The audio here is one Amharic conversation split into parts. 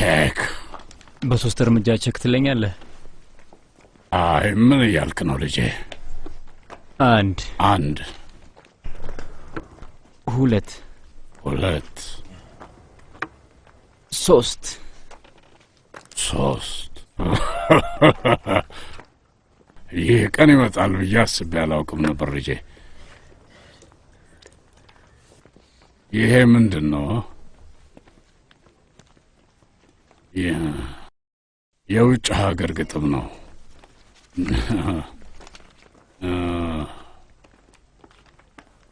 ቼክ በሶስት እርምጃ ቼክ ትለኛለህ? አይ ምን ያልክ ነው ልጄ? አንድ ሁለት ሶስት ይህ ቀን ይመጣል ብዬ አስቤ አላውቅም ነበር ልጄ። ይሄ ምንድን ነው? የውጭ ሀገር ግጥም ነው።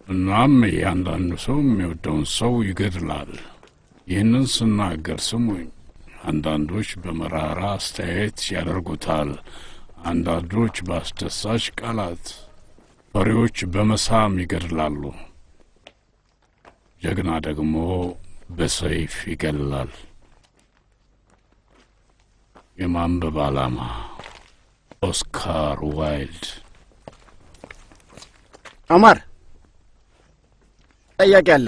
እናም እያንዳንዱ ሰው የሚወደውን ሰው ይገድላል። ይህንን ስናገር ስሙኝ። አንዳንዶች በመራራ አስተያየት ያደርጉታል፣ አንዳንዶች በአስደሳች ቃላት፣ ፈሪዎች በመሳም ይገድላሉ። ጀግና ደግሞ በሰይፍ ይገድላል። የማንበብ ዓላማ ኦስካር ዋይልድ። ኦማር ጥያቄ አለ።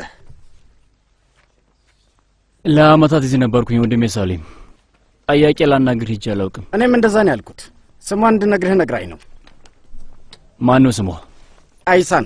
ለአመታት እዚህ ነበርኩኝ ወንድሜ ሳሊም። ጥያቄ ላናግር ሂጅ አላውቅም። እኔም እንደዛ ነው ያልኩት። ስሟን እንድነግርህ ነግራኝ ነው። ማን ነው ስሟ? አይሳን።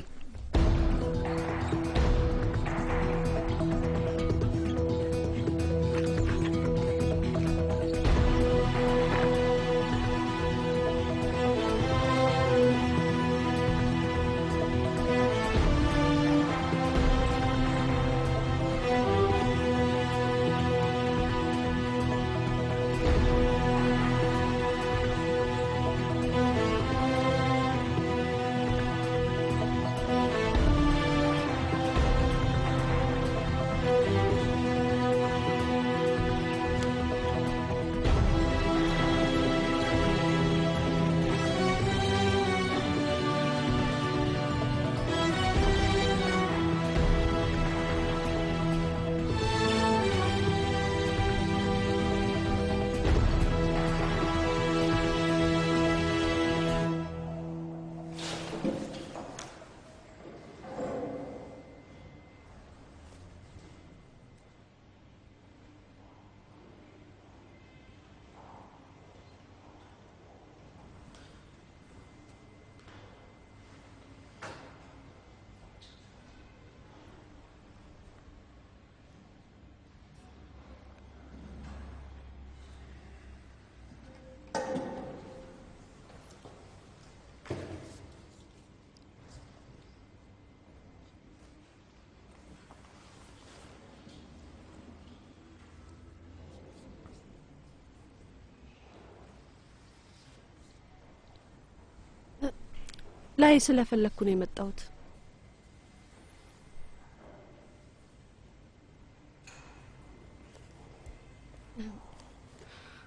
ላይ ስለፈለኩ ነው የመጣሁት።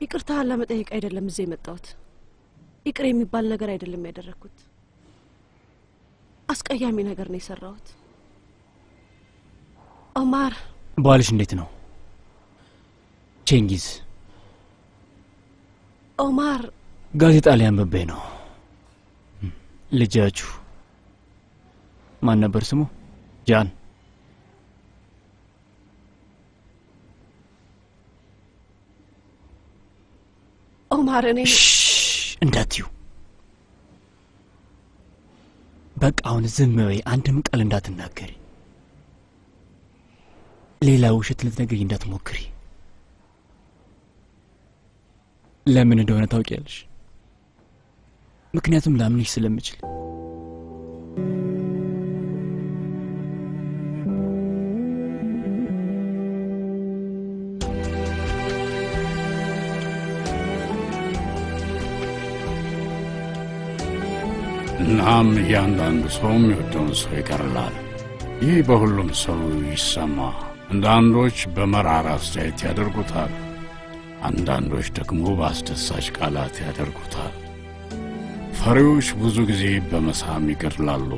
ይቅርታ ለመጠየቅ አይደለም እዚህ የመጣሁት። ይቅር የሚባል ነገር አይደለም ያደረኩት። አስቀያሚ ነገር ነው የሰራሁት። ኦማር ባልሽ እንዴት ነው? ቼንጊዝ ኦማር ጋዜጣ ላይ አንብቤ ነው። ልጃችሁ ማን ነበር ስሙ? ጃን። ኦማር እኔ እንዳትዩ። በቃ አሁን ዝም በይ፣ አንድም ቃል እንዳትናገሪ። ሌላ ውሸት ልትነግሪኝ እንዳትሞክሪ። ለምን እንደሆነ ታውቂያለሽ? ምክንያቱም ላምንሽ ስለምችል። እናም እያንዳንዱ ሰው የሚወደውን ሰው ይቀርላል። ይህ በሁሉም ሰው ይሰማ። አንዳንዶች በመራራ አስተያየት ያደርጉታል፣ አንዳንዶች ደግሞ በአስደሳች ቃላት ያደርጉታል። ፈሪዎች ብዙ ጊዜ በመሳም ይገድላሉ፣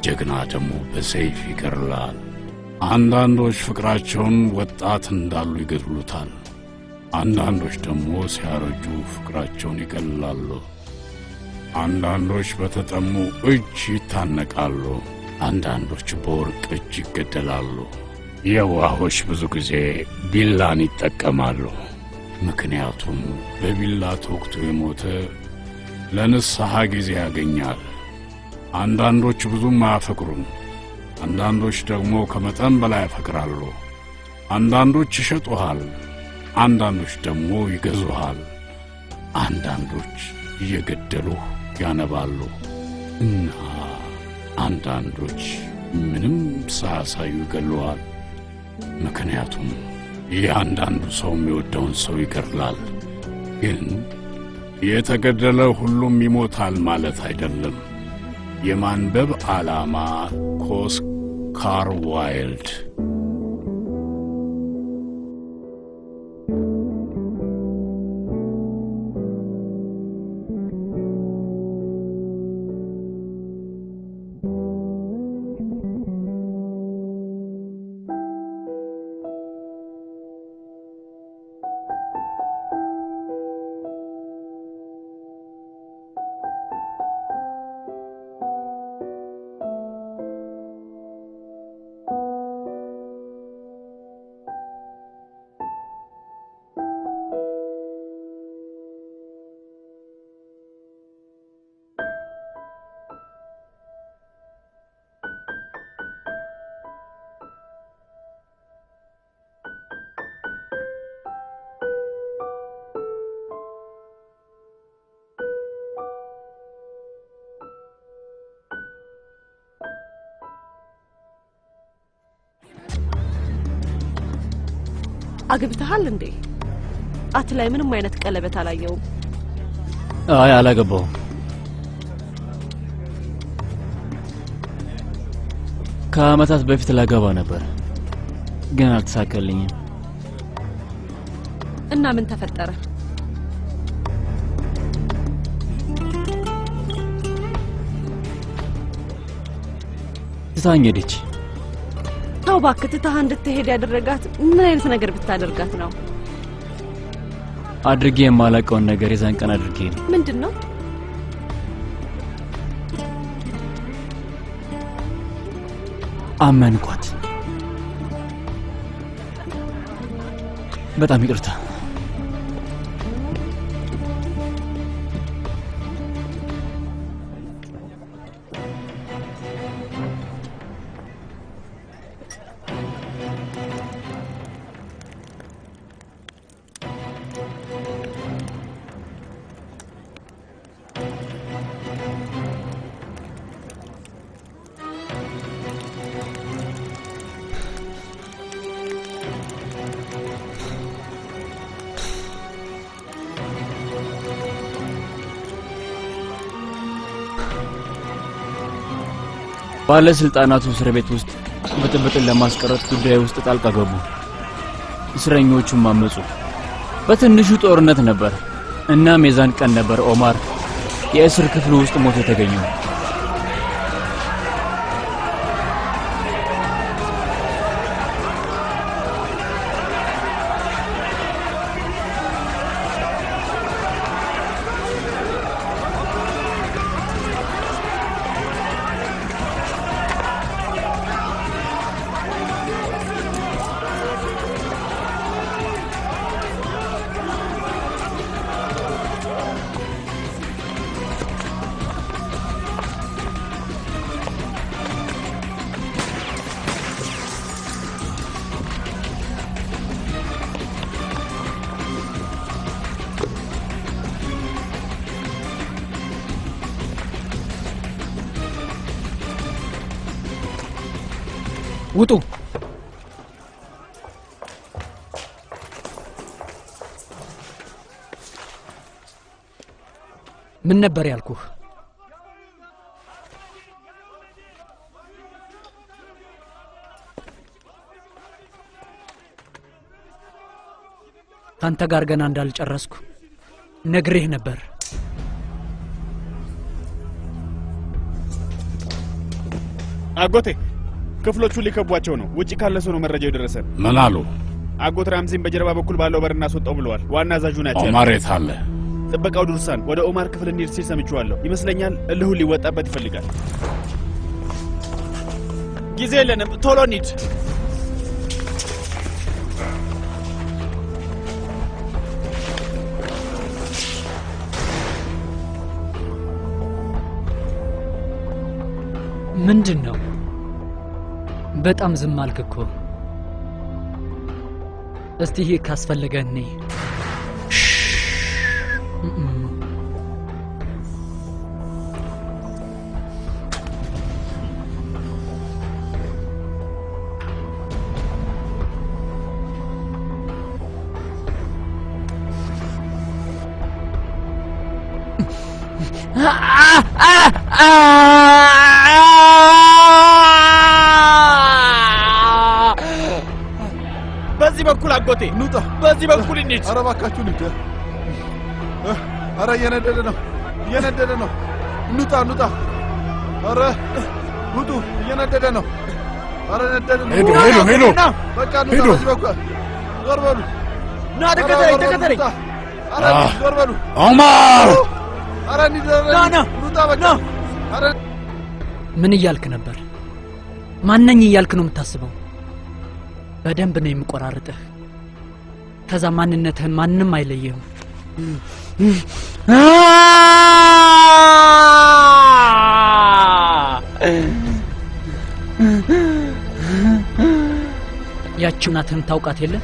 ጀግና ደግሞ በሰይፍ ይገድላል። አንዳንዶች ፍቅራቸውን ወጣት እንዳሉ ይገድሉታል፣ አንዳንዶች ደግሞ ሲያረጁ ፍቅራቸውን ይገድላሉ። አንዳንዶች በተጠሙ እጅ ይታነቃሉ፣ አንዳንዶች በወርቅ እጅ ይገደላሉ። የዋሆች ብዙ ጊዜ ቢላን ይጠቀማሉ፣ ምክንያቱም በቢላ ተወግቶ የሞተ ለንስሐ ጊዜ ያገኛል። አንዳንዶች ብዙም አያፈቅሩም፣ አንዳንዶች ደግሞ ከመጠን በላይ ያፈቅራሉ። አንዳንዶች ይሸጡሃል፣ አንዳንዶች ደግሞ ይገዙሃል። አንዳንዶች እየገደሉህ ያነባሉ እና አንዳንዶች ምንም ሳያሳዩ ይገሉሃል። ምክንያቱም እያንዳንዱ ሰው የሚወደውን ሰው ይገድላል። ግን የተገደለ ሁሉም ይሞታል ማለት አይደለም። የማንበብ ዓላማ ከኦስካር ዋይልድ። አግብተሃል እንዴ? ጣት ላይ ምንም አይነት ቀለበት አላየውም። አይ አላገባውም። ከአመታት በፊት ላገባ ነበር ግን አልተሳካልኝም። እና ምን ተፈጠረ? ትታኝ ሄደች። ታው እባክህ ትታህ እንድትሄድ ያደረጋት ምን አይነት ነገር ብታደርጋት ነው? አድርጌ የማላውቀውን ነገር የዛን ቀን አድርጌ ነው። ምንድነው? አመንኳት። በጣም ይቅርታ። ባለስልጣናቱ እስር ቤት ውስጥ ብጥብጥን ለማስቀረት ጉዳይ ውስጥ ጣልቃ ገቡ። እስረኞቹም አመጹ። በትንሹ ጦርነት ነበር። እናም የዛን ቀን ነበር ኦማር የእስር ክፍሉ ውስጥ ሞቶ የተገኘው። ውጡ! ምን ነበር ያልኩህ? ካንተ ጋር ገና እንዳልጨረስኩ ነግሬህ ነበር። አጎቴ ክፍሎቹ ሊከቧቸው ነው። ውጪ ካለ ሰው ነው መረጃው የደረሰን። ምን አሉ? አጎት ራምዚን በጀርባ በኩል ባለው በር እናስወጣው ብለዋል። ዋና አዛዡ ናቸው። ኦማር የት አለ? ጥበቃው ዱርሳን ወደ ኦማር ክፍል እንዲሄድ ሲል ሰምቼዋለሁ። ይመስለኛል እልሁን ሊወጣበት ይፈልጋል። ጊዜ የለንም፣ ቶሎ እንሂድ። ምንድነው? በጣም ዝም አልክ እኮ። እስቲ ይሄ ካስፈለገኝ በዚህ በኩል አጎቴ ኑጣ በዚህ በኩል እንሂድ። ኧረ እባካችሁ እንሂድ። ኧረ እየነደደ ነው ኑጣ ኧረ ውጡ እየነደደ ነው። ኧረ ነደደ ነው። ሄሎ በቃ ኑጣ በዚህ በኩል ዞር በሉ። ና ተከተለኝ። ኧረ ዞር በሉ። ኦማር ኧረ እንሂድ ኑጣ በቃ። ኧረ ምን እያልክ ነበር? ማንነኝ እያልክ ነው የምታስበው? በደንብ ነው የምቆራርጥህ። ከዛ ማንነትህን ማንንም አይለየህም። ያቺው ናትህን ታውቃት የለ?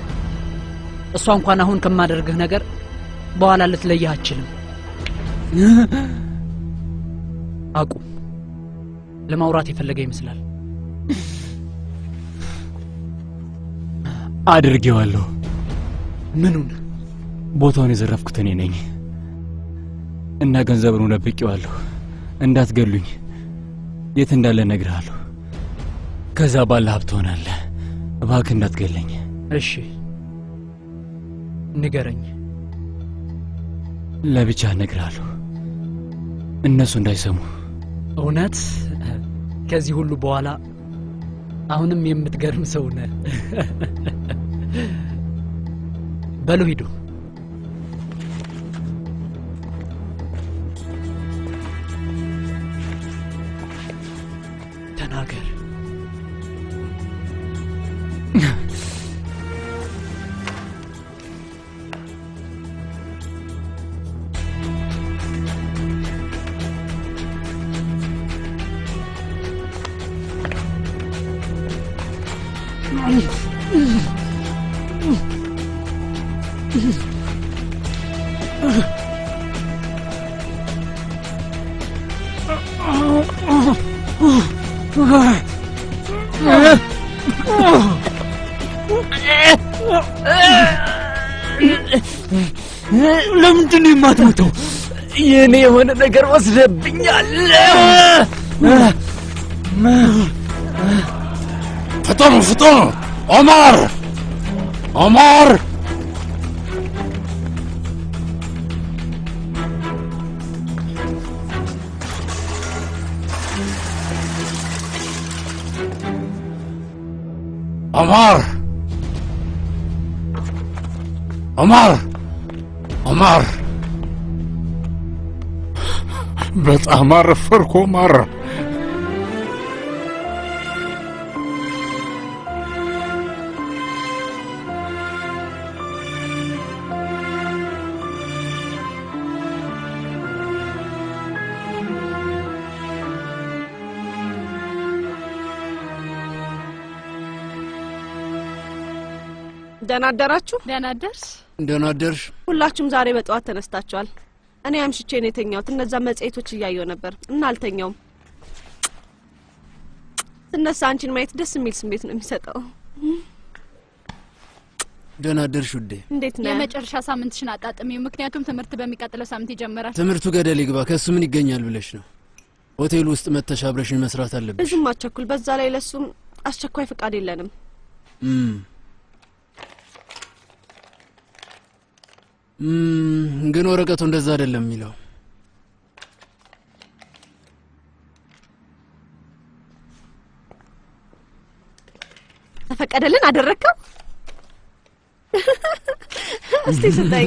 እሷ እንኳን አሁን ከማደርግህ ነገር በኋላ ልትለይህ አትችልም። አቁም። ለማውራት የፈለገ ይመስላል። አድርጌዋለሁ። ምኑን? ቦታውን የዘረፍኩት እኔ ነኝ እና ገንዘቡን ደብቄዋለሁ። እንዳትገሉኝ፣ የት እንዳለ እነግርሃለሁ። ከዛ ባለ ሀብት ሆናለህ። እባክህ እንዳትገለኝ። እሺ ንገረኝ። ለብቻ እነግርሃለሁ፣ እነሱ እንዳይሰሙ። እውነት? ከዚህ ሁሉ በኋላ አሁንም የምትገርም ሰው ነህ። በሉ ሂዱ። ተናገር። ለምንድን ነው የማትሞተው? የኔ የሆነ ነገር ወስደብኛል። ፍጠኑ! ኦማር ኦማር በጣም አረፈርኩ ኦማር። ደህና አደራችሁ? ደህና አደርሽ? ደህና አደርሽ። ሁላችሁም ዛሬ በጠዋት ተነስታችኋል። እኔ አምሽቼ ነው የተኛሁት። እነዛ መጽሔቶች እያየሁ ነበር እና አልተኛውም። ስነሳ አንቺን ማየት ደስ የሚል ስሜት ነው የሚሰጠው። ደህና አደርሽ ውዴ። እንዴት ነህ? የመጨረሻ ሳምንትሽን አጣጥሚው፣ ምክንያቱም ትምህርት በሚቀጥለው ሳምንት ይጀምራል። ትምህርቱ ገደል ይግባ። ከሱ ምን ይገኛል ብለሽ ነው? ሆቴል ውስጥ መተሽ አብረሽኝ መስራት አለብሽ። ብዙም አትቸኩል። በዛ ላይ ለሱም አስቸኳይ ፍቃድ የለንም። ግን ወረቀቱ እንደዛ አይደለም የሚለው። ተፈቀደልን? አደረከው? እስቲ ስታይ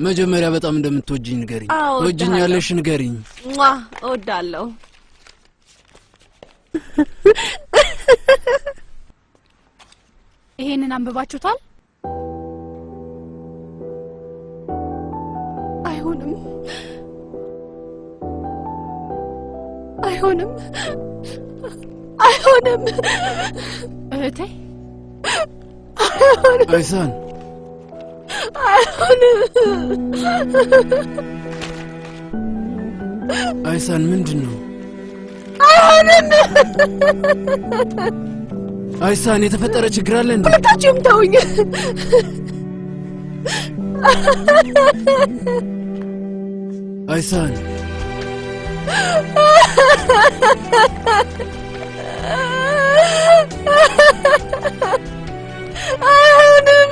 መጀመሪያ በጣም እንደምትወጂኝ ንገሪኝ። ወጂኛለሽ? ንገሪኝ። እወዳለሁ። ይሄንን አንብባችሁታል? አይሆንም። አይሆንም እህቴ አይሳን አይሳን ምንድነው? አይሆንም አይሳን የተፈጠረ ችግር አለ እንዴ? ታችም ተውኝ አይሳን አይሆንም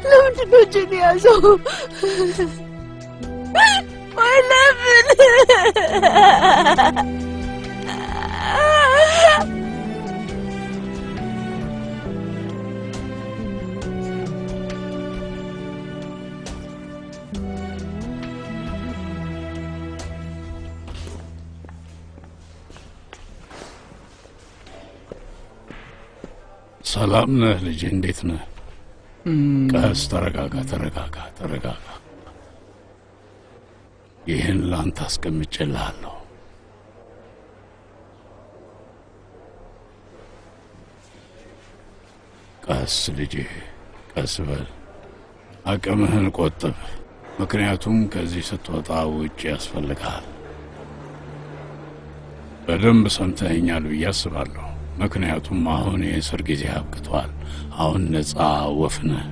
ለምንድን ነው እጄን የያዘው? ወይ ለምን? ሰላም ነህ ልጄ? እንዴት ነህ? ቀስ ተረጋጋ። ይህን ላንተ አስቀምጬልሃለሁ። ቀስ ልጄ፣ ቀስ በል። አቅምህን ቆጥብ፣ ምክንያቱም ከዚህ ስትወጣ ውጭ ያስፈልግሃል። በደንብ ሰምተኸኛል ብዬ አስባለሁ። ምክንያቱም አሁን የእስር ጊዜ አብቅቷል። አሁን ነፃ ወፍ ነህ።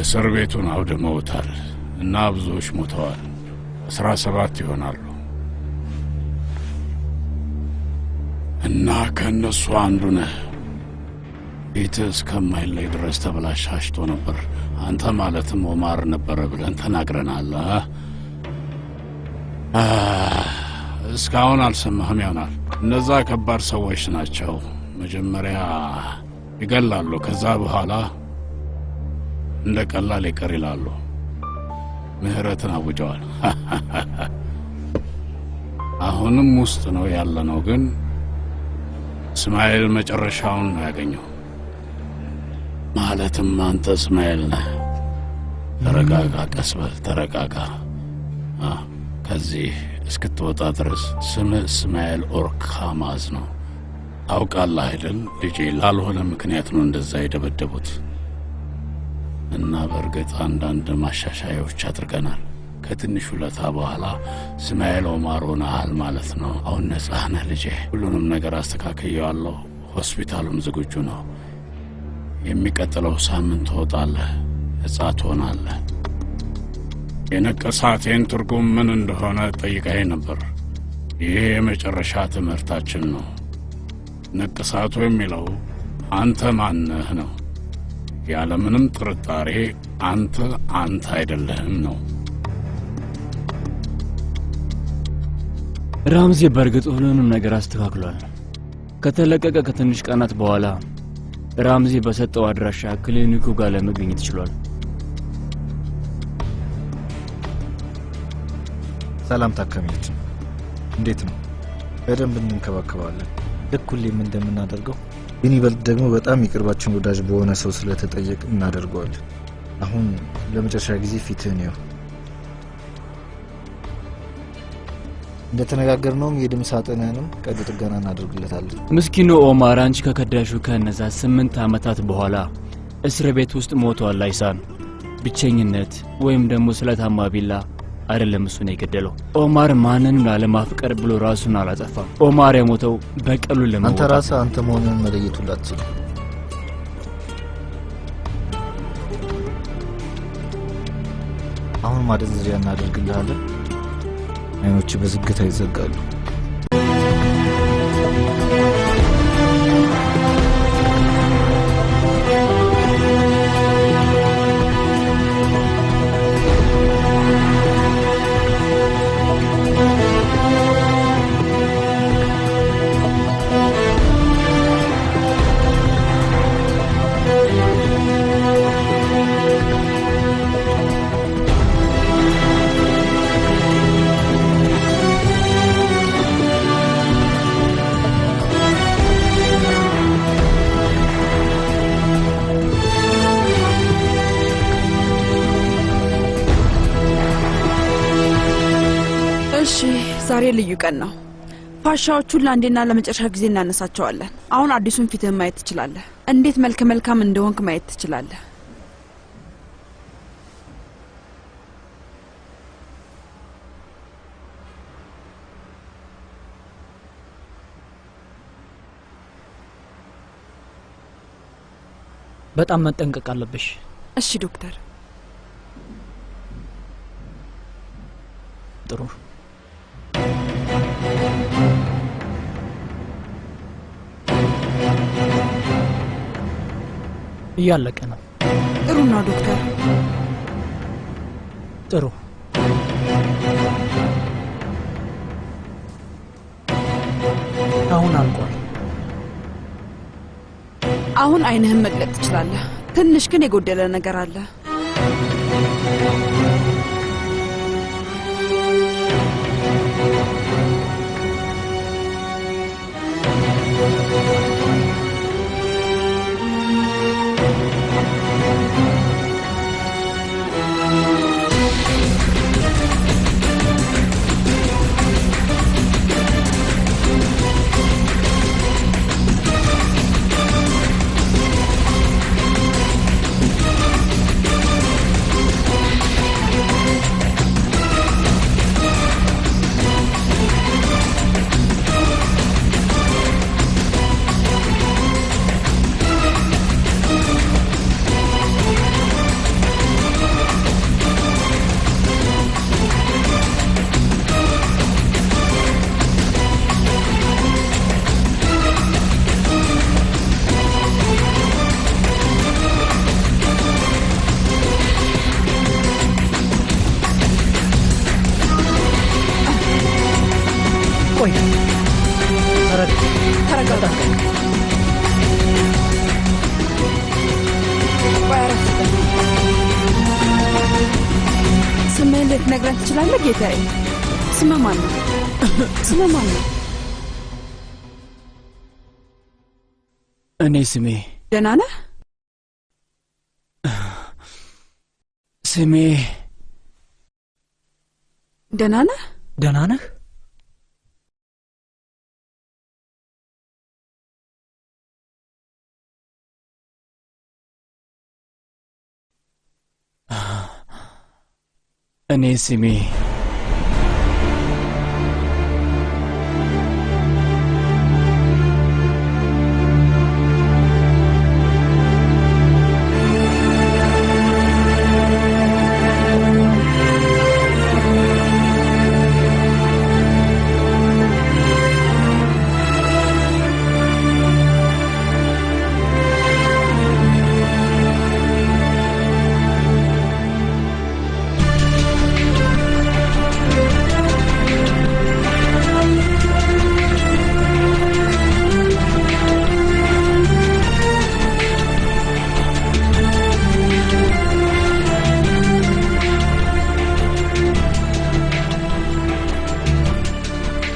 እስር ቤቱን አውድመውታል እና ብዙዎች ሞተዋል። 17 ይሆናሉ እና ከእነሱ አንዱ ነህ። ፊትህ እስከማይለይ ድረስ ተበላሽቶ ነበር። አንተ ማለትም ኦማር ነበረ ብለን ተናግረናል። እስካሁን አልሰማህም ይሆናል። እነዛ ከባድ ሰዎች ናቸው። መጀመሪያ ይገላሉ፣ ከዛ በኋላ እንደ ቀላል ይቀር ይላሉ። ምህረትን አውጀዋል። አሁንም ውስጥ ነው ያለነው፣ ግን እስማኤል መጨረሻውን ነው ያገኘው። ማለትም አንተ እስማኤል ነህ። ተረጋጋ፣ ቀስ በል፣ ተረጋጋ። ከዚህ እስክትወጣ ድረስ ስምህ እስማኤል ኦርካማዝ ነው። ታውቃለህ አይደል ልጄ? ላልሆነ ምክንያት ነው እንደዛ የደበደቡት እና በእርግጥ አንዳንድ ማሻሻያዎች አድርገናል። ከትንሽ ውለታ በኋላ እስማኤል ኦማር ሆነሃል ማለት ነው። አሁን ነጻ ነህ ልጄ። ሁሉንም ነገር አስተካክየዋለሁ። ሆስፒታሉም ዝግጁ ነው። የሚቀጥለው ሳምንት ትወጣለህ፣ ነጻ ትሆናለህ። የነቀሳቴን ትርጉም ምን እንደሆነ ጠይቀኸኝ ነበር። ይሄ የመጨረሻ ትምህርታችን ነው። ነቀሳቱ የሚለው አንተ ማነህ ነው። ያለምንም ጥርጣሬ አንተ አይደለህም ነው። ራምዚ በእርግጥ ሁሉንም ነገር አስተካክሏል። ከተለቀቀ ከትንሽ ቀናት በኋላ ራምዚ በሰጠው አድራሻ ክሊኒኩ ጋር ለመገኘት ችሏል። ሰላም ታካሚዎች፣ እንዴት ነው? በደንብ እንንከባከባለን፣ ልክ ሁሌም እንደምናደርገው። ግን ይበልጥ ደግሞ በጣም የቅርባችን ወዳጅ በሆነ ሰው ስለተጠየቅ እናደርገዋለን። አሁን ለመጨረሻ ጊዜ ፊትህን ይው። እንደተነጋገርነውም የደም ሳጥንህንም ቀዶ ጥገና እናደርግለታለን። ምስኪኑ ኦማር አንቺ ከከዳሹ ከነዛ 8 ዓመታት በኋላ እስር ቤት ውስጥ ሞቷል። አይሳን ብቸኝነት ወይም ደግሞ ስለታማ ቢላ አይደለም እሱን የገደለው። ኦማር ማንንም ላለማፍቀር ብሎ ራሱን አላጠፋም። ኦማር የሞተው በቀሉ ለመወጣት። አንተ ራስህ አንተ መሆንህን መለየት ሁሉ አትችልም። አሁን ማደንዘዣ እናደርግልሃለን። አይኖች በዝግታ ይዘጋሉ። ልዩ ቀን ነው። ፋሻዎቹን ለአንዴና ለመጨረሻ ጊዜ እናነሳቸዋለን። አሁን አዲሱን ፊትህን ማየት ትችላለህ። እንዴት መልከ መልካም እንደሆንክ ማየት ትችላለህ። በጣም መጠንቀቅ አለብሽ። እሺ ዶክተር። ጥሩ። እያለቀ ነው። ጥሩ ነው ዶክተር። ጥሩ። አሁን አልቋል። አሁን አይንህን መግለጥ ትችላለህ። ትንሽ ግን የጎደለ ነገር አለ። ልትነግረን ትችላለህ ጌታዬ? ስምህ ማን ነው? ስምህ ማን ነው? እኔ ስሜ ደህና ነህ? ስሜ ደህና ነህ? ደህና ነህ? እኔ ስሜ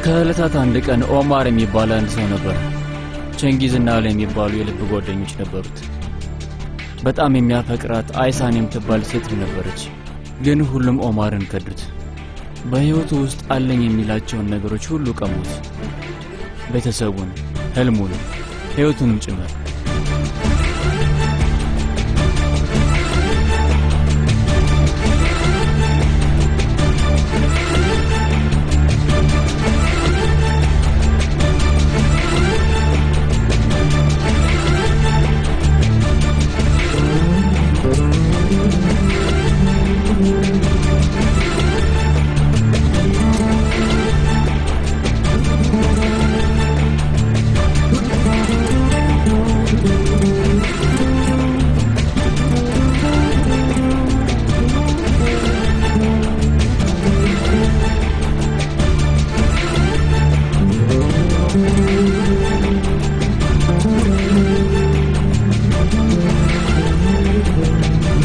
ከዕለታት አንድ ቀን ኦማር የሚባል አንድ ሰው ነበር። ቸንጊዝና አለ የሚባሉ የልብ ጓደኞች ነበሩት። በጣም የሚያፈቅራት አይሳን የምትባል ሴት ነበረች። ግን ሁሉም ኦማርን ከዱት። በሕይወቱ ውስጥ አለኝ የሚላቸውን ነገሮች ሁሉ ቀሙት። ቤተሰቡን፣ ህልሙን፣ ሕይወቱንም ጭምር።